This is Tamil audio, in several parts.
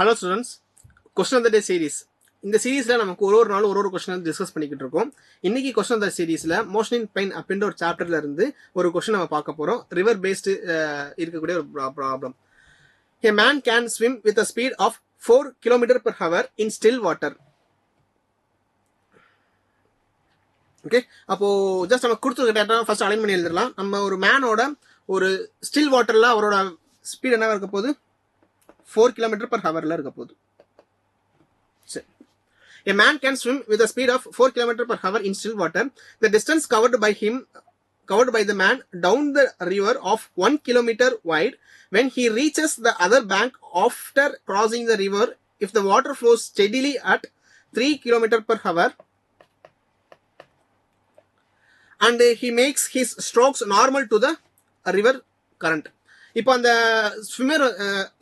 Hello students, question of the day series. இந்த சீரீஸ்ல நமக்கு ஒரு நாள் ஒரு क्वेश्चन டிஸ்கஸ் பண்ணிக்கிட்டு இருக்கோம். இன்னைக்கு question of the சீரீஸ்ல மோஷன் இன் பெயின் அப்படின்ற ஒரு சாப்டர்ல இருந்து ஒரு क्वेश्चन நம்ம பார்க்க போறோம். ரிவர் பேஸ்ட் இருக்கக்கூடிய ஒரு problem. A man can swim with a speed of 4 km/h in still water. Okay, அப்போ ஜஸ்ட் நம்ம கொடுத்துருக்க டேட்டா ஃபர்ஸ்ட் அலைன் பண்ணி எழுதிடலாம். நம்ம ஒரு மேனோட ஒரு ஸ்டில் வாட்டர்ல அவரோட ஸ்பீட் என்ன இருக்க போகுது? 4 km/h இருக்க போகுது. A man can swim with a speed of 4 km/h in still water. The distance covered by the man down the river of 1 km wide. When he reaches the other bank after crossing the river, if the water flows steadily at 3 km/h and he makes his strokes normal to the river current. இப்போ அந்த ஸ்விம்மர்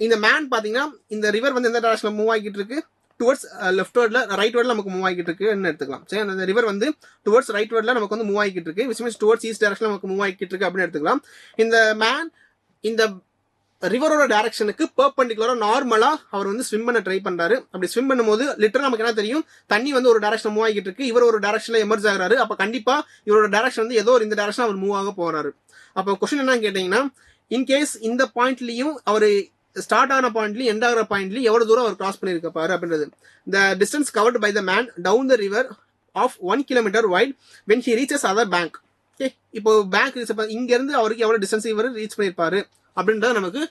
இந்த மேன் பாத்தீங்கன்னா இந்த ரிவர் வந்து எந்த டைரக்ஷன்ல மூவ் ஆகிட்டு இருக்கு? டுவர்ட்ஸ் லெஃப்ட் வேர்ட்ல ரைட் வேர்ட்ல நமக்கு மூவ் ஆகிட்டு இருக்குன்னு எடுத்துக்கலாம். சரி, அந்த ரிவர் வந்து டுவர்ட்ஸ் ரைட் வேர்ட்ல நமக்கு வந்து மூவ் ஆகிட்டு இருக்கு, விச் மீன்ஸ் டுவர்ட்ஸ் ஈஸ்ட் டைரக்ஷன்ல நமக்கு மூவ் ஆகிட்டு இருக்கு அப்படின்னு எடுத்துக்கலாம். இந்த மேன் இந்த ரிவரோட டைரக்ஷனுக்கு பெர்பெண்டிகுலரா நார்மலா அவர் வந்து ஸ்விம் பண்ண ட்ரை பண்றாரு. அப்படி ஸ்விம் பண்ணும்போது லிட்டரலா நமக்கு என்ன தெரியும்? தண்ணி வந்து ஒரு டைரக்ஷன் மூவ் ஆகிட்டு இருக்கு, இவர் ஒரு டைரக்ஷன்ல எமர்ஜ் ஆகுறாரு. அப்ப கண்டிப்பா இவரோட டைரக்ஷன் வந்து ஏதோ ஒரு இந்த டைரக்ஷன் அவர் மூவ் ஆக போறாரு. அப்போ கொஸ்டின் என்ன கேட்டீங்கன்னா, இன்கேஸ் இந்த பாயிண்ட்லயும் அவர் ஸ்டார்ட் ஆன பாயிண்ட்லயும் எண்ட் ஆகிற பாயிண்ட்லயும் எவ்வளவு தூரம் அவர் கிராஸ் பண்ணிருக்காரு அப்படின்றது. The distance covered by the man down the river of 1 km wide when he reaches other bank. Okay, இப்போ பேங்க் இங்க இருந்து அவருக்கு எவ்வளவு டிஸ்டன்ஸ் இவர் ரீச் பண்ணிருப்பாரு அப்படின்றது நமக்கு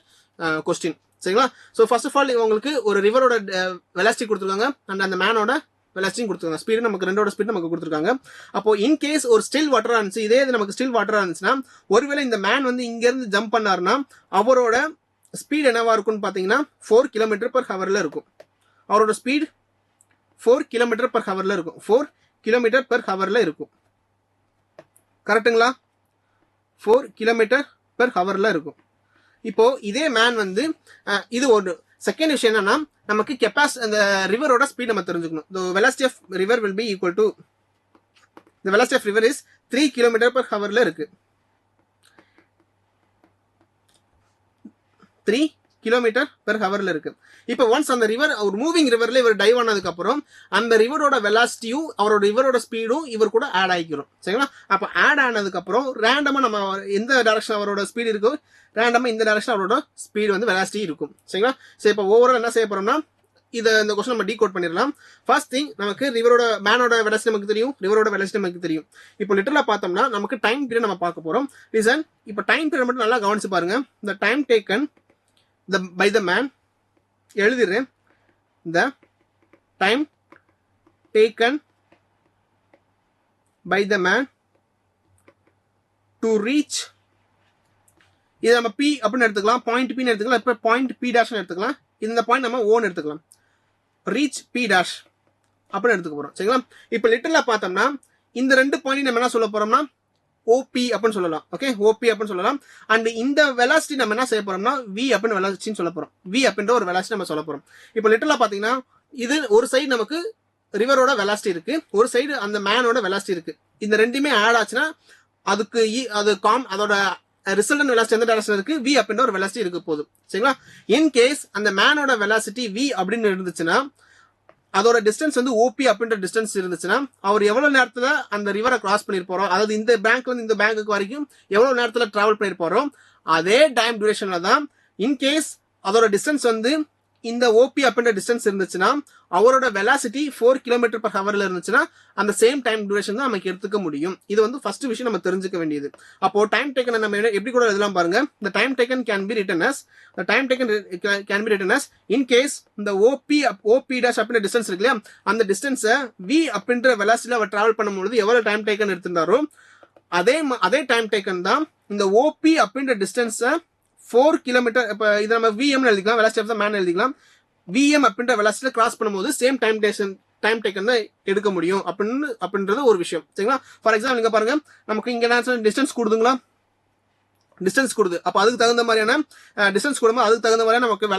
கொஸ்டின். சரிங்களா? ஸோ ஃபர்ஸ்ட் ஆஃப் ஆல் உங்களுக்கு ஒரு ரிவரோட வெலாசிட்டி கொடுத்துருக்காங்க அண்ட் அந்த மேனோட வெலாசிட்டியும் கொடுத்துருக்காங்க. ஸ்பீடு நமக்கு ரெண்டோட ஸ்பீட் நமக்கு கொடுத்துருக்காங்க. அப்போ இன்கேஸ் ஒரு ஸ்டில் வாட்டரா இருந்துச்சு, இதே இது நமக்கு ஸ்டில் வாட்டரா இருந்துச்சுன்னா ஒருவேளை இந்த மேன் வந்து இங்க இருந்து ஜம்ப் பண்ணாருன்னா அவரோட ஸ்பீட் என்னவா இருக்கும்னு பாத்தீங்கன்னா 4 km/h இருக்கும். அவரோட ஸ்பீட் 4 km/h இருக்கும். 4 km/h இருக்கும். கரெக்டுங்களா? 4 km/h இருக்கும். இப்போ இதே மேன் வந்து இது ஒரு செகண்ட் விஷயம் என்னன்னா, நமக்கு அந்த ரிவரோட ஸ்பீட் நம்ம தெரிஞ்சுக்கணும். The velocity of river will be equal to the velocity of river is 3 km/h இருக்கு. 3 km/h இருக்கு. இப்போ ஒன்ஸ் அந்த ரிவர் ஒரு மூவிங் ரிவர்ல இவர் டைவ் ஆனதுக்கு அப்புறம் அந்த ரிவரோட வெலாசிட்டியும் அவரோட ரிவரோட ஸ்பீடும் இவர் கூட ஆட் ஆகிக்கிறோம். சரிங்களா? அப்ப ஆட் ஆனதுக்கு அப்புறம் ரேண்டமா நம்ம எந்த டைரக்ஷன் அவரோட ஸ்பீட் இருக்கோ ரேண்டமா இந்த டைரக்ஷன் அவரோட ஸ்பீட் வந்து வெலாசிட்டி இருக்கும். சரிங்களா? சரி, இப்போ ஓவரால் என்ன செய்ய போறோம்னா இந்த கொஸ்டின் நம்ம டீகோட் பண்ணிடலாம். ஃபர்ஸ்ட் திங், நமக்கு ரிவரோட மேனோட வெலாசிட்டி நமக்கு தெரியும், ரிவரோட வெலாசிட்டி நமக்கு தெரியும். இப்போ லிட்டரலா பார்த்தோம்னா நமக்கு டைம் பீரியட் நம்ம பார்க்க போறோம். ரீசன், இப்போ டைம் பீரியட் மட்டும் நல்லா கவனிச்சு பாருங்க. இந்த time taken by the man எழுதிடுறேன். the time taken by the man to reach, இது நம்ம P அப்படின்னு எடுத்துக்கலாம், பாயிண்ட் P எடுத்துக்கலாம். இப்ப பாயிண்ட் P dash எடுத்துக்கலாம். இந்த பாயிண்ட் நம்ம O எடுத்துக்கலாம். reach P dash அப்படின்னு எடுத்துக்க போறோம். சரிங்களா? இப்ப லிட்டரலா பார்த்தோம்னா இந்த ரெண்டு பாயிண்ட் நம்ம என்ன சொல்ல போறோம்னா OP அப்படின்னு சொல்லலாம். ஓகே, OP அப்படின்னு சொல்லலாம். அண்ட் இந்த வெலாசிட்டி நம்ம என்ன செய்ய போறோம்னா V அப்படின்னு வெலாசிட்டின்னு சொல்ல போறோம். V அப்படின்ற ஒரு வெலாசிட்டி நம்ம சொல்ல போறோம். இப்போ லிட்டரலா பாத்தீங்கன்னா இது ஒரு சைடு நமக்கு ரிவரோட வெலாசிட்டி இருக்கு, ஒரு சைடு அந்த மேனோட வெலாசிட்டி இருக்கு. இந்த ரெண்டுமே ஆட் ஆச்சுன்னா அதுக்கு அதோட ரிசல்டன் வெலாசிட்டி எந்த டைரக்ஷன் இருக்கு? V அப்படின்ற ஒரு வெலாசிட்டி இருக்கு போகுது. சரிங்களா? இன் கேஸ் அந்த மேனோட வெலாசிட்டி V அப்படின்னு இருந்துச்சுன்னா அதோட டிஸ்டன்ஸ் வந்து OP அப்படின்ற டிஸ்டன்ஸ் இருந்துச்சுன்னா அவர் எவ்வளவு நேரத்துல அந்த ரிவரை கிராஸ் பண்ணிருப்போம், அதாவது இந்த பேங்க்ல இருந்து இந்த பேங்க்கு வரைக்கும் எவ்வளவு நேரத்துல டிராவல் பண்ணிருப்போம், அதே டைம் டியூரேஷன்ல தான் இன்கேஸ் அதோட டிஸ்டன்ஸ் வந்து இந்த OP அப்படின்ற டிஸ்டன்ஸ் இருந்துச்சுன்னா அவரோட வெலாசிட்டி 4 km/h இருந்துச்சுன்னா அந்த சேம் டைம் டியூரேஷன் தான் நமக்கு எடுத்துக்க முடியும். இது வந்து ஃபர்ஸ்ட் விஷயம் நம்ம தெரிஞ்சுக்க வேண்டியது. அப்போ டைம் டேக்கன் நம்ம எப்படி கூட எழுதலாம் பாருங்க. the time taken can be written as in case இந்த OP dash அப்படின்ற டிஸ்டன்ஸ் இருக்கு இல்லையா, அந்த டிஸ்டன்ஸை V அப்படின்ற வெலாசிட்டில அவர் டிராவல் பண்ணும்போது எவ்வளவு டைம் டேக்கன் எடுத்திருந்தாரோ அதே டைம் டேக்கன் தான் இந்த OP அப்படின்ற டிஸ்டன்ஸை 4 km, இப்ப இதை நம்ம VM எழுதிக்கலாம், வெலாசிட்டி ஆஃப் த மேன் எழுதிக்கலாம். VM அப்படின்ற வெலாசிட்டில கிராஸ் பண்ணும்போது சேம் டைம் டேக்கன் தான் எடுக்க முடியும் அப்படின்றது ஒரு விஷயம். சரிங்களா? ஃபார் எக்ஸாம்பிள் இங்க பாருங்க, நமக்கு இங்க டிஸ்டன்ஸ் கொடுதுங்களா, டிஸ்டன்ஸ் கொடுது. அப்ப அதுக்கு தகுந்த மாதிரியான டிஸ்டன்ஸ் கொடுக்கும், அதுக்கு தகுந்த மாதிரி நமக்கு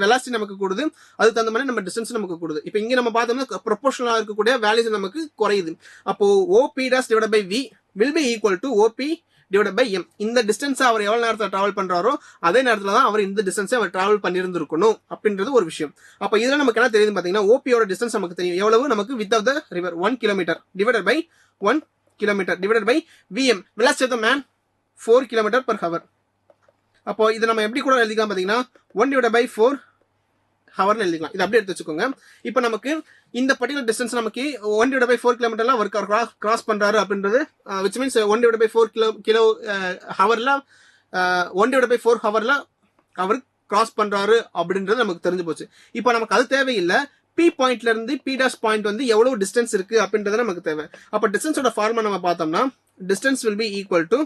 வெலாசிட்டி நமக்கு கொடுது, அதுக்கு தகுந்த மாதிரி நம்ம டிஸ்டன்ஸ் நமக்கு கொடுது. இப்போ இங்க நம்ம பார்த்தோம்னா ப்ரொபோர்ஷனலா இருக்கக்கூடிய வேல்யூஸ் நமக்கு குறையுது. அப்போ OP dash divided by V will be equal to OP divide by M. இந்த டிஸ்டன்ஸ் அவர் எவ்வளவு நேரத்தில் டிராவல் பண்றாரோ அதே நேரத்தில் தான் அவர் இந்த டிஸ்டன்ஸை அவர் டிராவல் பண்ணியிருந்திருக்கணும் அப்படின்றது ஒரு விஷயம். அப்ப இதுல நமக்கு என்ன தெரியுது பாத்தீங்கன்னா, ஓபியோட டிஸ்டன்ஸ் நமக்கு தெரியும் எவ்வளவு, நமக்கு width of the river 1 kilometre divided by 1 kilometre divided by V M, velocity of the man 4 kilometre per hour. அப்போ இதை நம்ம எப்படி கூட எழுதிக்கலாம் பாத்தீங்கன்னா 1 டிவைட் பை 4 ஹவர்னு எழுதிக்கலாம். இது அப்படியே எடுத்து வச்சுக்கோங்க. இப்போ நமக்கு இந்த பர்டிகுலர் டிஸ்டன்ஸ் நமக்கு 1 டிவைட் பை 4 கிலோமீட்டர்ல அவர் கிராஸ் பண்றாரு அப்படின்றது, which means 1 divide by 4 kilo ஹவர்ல 1 டிவைட் பை 4 ஹவர்ல அவர் கிராஸ் பண்றாரு அப்படின்றது நமக்கு தெரிஞ்சு போச்சு. இப்போ நமக்கு அது தேவையில்லை. பி பாயிண்ட்ல இருந்து பி டாஷ் பாயிண்ட் வந்து எவ்வளவு டிஸ்டன்ஸ் இருக்கு அப்படின்றது நமக்கு தேவை. அப்ப டிஸ்டன்ஸோட ஃபார்முலா நம்ம பார்த்தோம்னா, distance will be equal to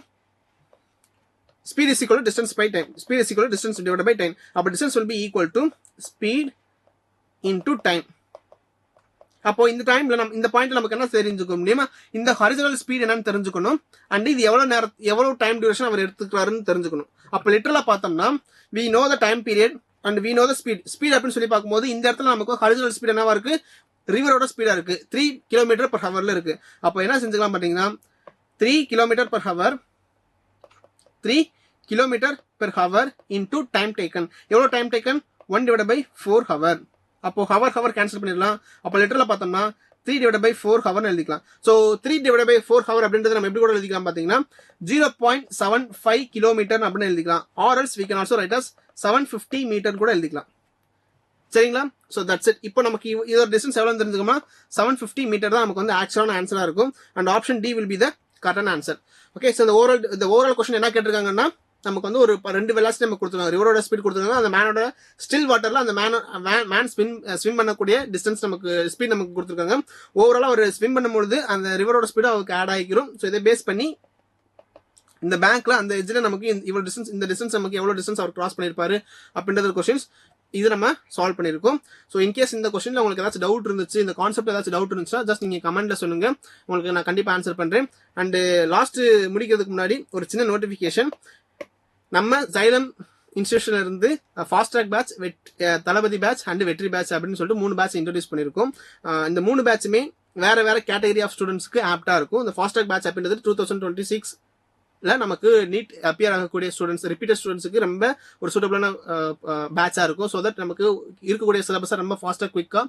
speed is equal to distance by time. Speed is equal to distance divided by time. அப்ப distance will be equal to speed into time. அப்போ இந்த டைம்ல நம்ம இந்த பாயிண்ட்ல நமக்கு என்ன தெரிஞ்சுக்கணும், இந்த ஹாரிசான்டல் ஸ்பீட் என்னன்னு தெரிஞ்சுக்கணும், அண்ட் இது எவ்வளவு டைம் டியூரேஷன் அவர் எடுத்துக்கிறாருன்னு தெரிஞ்சுக்கணும். அப்ப லிட்டரலா பார்த்தோம்னா we know the time period and we know the speed. Speed அப்படின்னு சொல்லி பார்க்கும்போது இந்த இடத்துல நமக்கு ஹாரிசான்டல் ஸ்பீட் என்னவா இருக்கு, ரிவரோட ஸ்பீடா இருக்கு, 3 கிலோமீட்டர் per hourல இருக்கு. அப்போ என்ன செஞ்சுக்கலாம் பாத்தீங்கன்னா 3 kilometre per hour 3 kilometre per hour into time taken. எவ்வளவு time taken, 1 divided by 4 hour. அப்போ ஹவர் கேன்சல் பண்ணிடலாம். அப்போ லிட்டரலா பார்த்தோம்னா 3 divided by 4 hour எழுதிக்கலாம். ஸோ 3 divided by 4 hour அப்படின்றது நம்ம எப்படி கூட எழுதிக்கலாம் பாத்தீங்கன்னா 0.75 கிலோமீட்டர் அப்படின்னு எழுதிக்கலாம். Or else we can also write as 750 metre கூட எழுதிக்கலாம். சரிங்களா? So that's it. இப்போ நமக்கு இதோட டிஸ்டன்ஸ் எவ்வளவு தெரிஞ்சுக்கோமா, 750 மீட்டர் தான் நமக்கு வந்து ஆக்சுவலான ஆன்சரா இருக்கும். And option D will be the கரெக்டான ஆன்சர். ஓகே, ஸோ இந்த ஓவரால் கொஸ்டின் என்ன கேட்டிருக்காங்கன்னா, நமக்கு வந்து ஒரு 2 வெலாசிட்டி நம்ம கொடுத்துருக்காங்க. ரிவரோட ஸ்பீட் கொடுத்துருக்காங்க, அந்த மேனோட ஸ்டில் வாட்டர்ல அந்த மேன் ஸ்விம் பண்ணக்கூடிய டிஸ்டன்ஸ் நமக்கு ஸ்பீட் நமக்கு கொடுத்துருக்காங்க. ஓவராலா ஒரு ஸ்விம் பண்ணும்போது அந்த ரிவரோட ஸ்பீட் அவருக்கு ஆட் ஆகிக்கிறோம். ஸோ இதை பேஸ் பண்ணி இந்த பேங்க்ல அந்த எஜ்ல நமக்கு இவ்வளவு டிஸ்டன்ஸ், இந்த டிஸ்டன்ஸ் நமக்கு எவ்வளவு டிஸ்டன்ஸ் அவர் கிராஸ் பண்ணிருப்பாரு அப்படின்றது கொஸ்டின்ஸ் இது நம்ம சால்வ் பண்ணிருக்கோம். ஸோ இன்கேஸ் இந்த கொஸ்டின்ல உங்களுக்கு ஏதாச்சும் டவுட் இருந்துச்சு, இந்த கான்செப்ட் ஏதாச்சும் டவுட் இருந்துச்சுன்னா ஜஸ்ட் நீங்க கமெண்ட்ல சொல்லுங்க, உங்களுக்கு நான் கண்டிப்பா ஆன்சர் பண்றேன். அண்ட் லாஸ்ட் முடிக்கிறதுக்கு முன்னாடி ஒரு சின்ன நோட்டிபிகேஷன். நம்ம ஜைலம் இன்ஸ்டிடியூஷன்ல இருந்து fast track batch, Thalapathy batch and Vetri batch அப்படின்னு சொல்லிட்டு 3 பேட்ச் இன்ட்ரோடியூஸ் பண்ணிருக்கோம். இந்த 3 பேட்சுமே வேற கேட்டகரி ஆஃப் ஸ்டூடெண்ட்ஸ்க்கு ஆப்டா இருக்கும். இந்த ஃபாஸ்ட் ட்ராக் பேட்ச் அப்படின்றது 2026 நமக்கு நீட் அப்பியர் ஆகக்கூடிய ஸ்டூடெண்ட்ஸ், ரிப்பீட்டட் ஸ்டூடெண்ட்ஸ்க்கு ரொம்ப ஒரு சூட்டபிளான பேட்சா இருக்கும். ஸோ தட் நமக்கு இருக்கக்கூடிய சிலபஸை ரொம்ப ஃபாஸ்டா குயிக்கா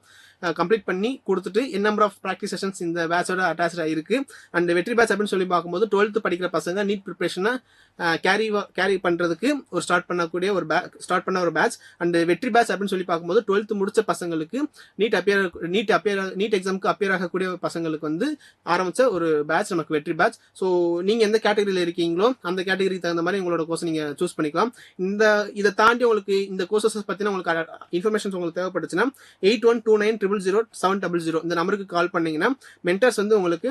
கம்ப்ளீட் பண்ணி கொடுத்துட்டு என் நம்பர் ஆஃப் ப்ராக்டிஸ் செஷன்ஸ் இந்த பேட்சோட அட்டாச்சா இருக்கு. அண்ட் வெற்றி பேட்ச் அப்படின்னு சொல்லி பார்க்கும்போது 12th படிக்கிற பசங்க நீட் ப்ரிப்பரேஷனை கேரி பண்றதுக்கு ஒரு ஸ்டார்ட் பண்ண ஒரு பேட்ச். அண்ட் வெற்றி பேட்ச் அப்படின்னு சொல்லி பார்க்கும்போது 12th முடிச்ச பசங்களுக்கு நீட் எக்ஸாமுக்கு அப்பியர் ஆகக்கூடிய பசங்களுக்கு வந்து ஆரம்பிச்ச ஒரு பேட்ச் நமக்கு வெற்றி பேட்ச். ஸோ நீங்க எந்த கேட்டகரியில இருக்கீங்களோ அந்த கேட்டகரிக்கு தகுந்த மாதிரி உங்களோட கோர்ஸ் நீங்க சூஸ் பண்ணிக்கலாம். இதை தாண்டி உங்களுக்கு இந்த கோர்சஸ் பத்தின உங்களுக்கு இன்ஃபர்மேஷன் உங்களுக்கு தேவைப்பட்டுச்சுன்னா 8129000700 இந்த நம்பருக்கு கால் பண்ணீங்கன்னா மென்டர்ஸ் வந்து உங்களுக்கு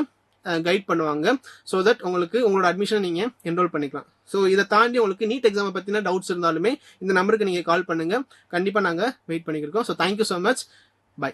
கைட் பண்ணுவாங்க. ஸோ தட் உங்களுக்கு உங்களோட அட்மிஷன் நீங்க என்ரோல் பண்ணிக்கலாம். ஸோ இதை தாண்டி உங்களுக்கு நீட் எக்ஸாம் பத்தின டவுட்ஸ் இருந்தாலுமே இந்த நம்பருக்கு நீங்க கால் பண்ணுங்க, கண்டிப்பா நாங்க வெயிட் பண்ணிக்கிறோம். So thank you so much, by.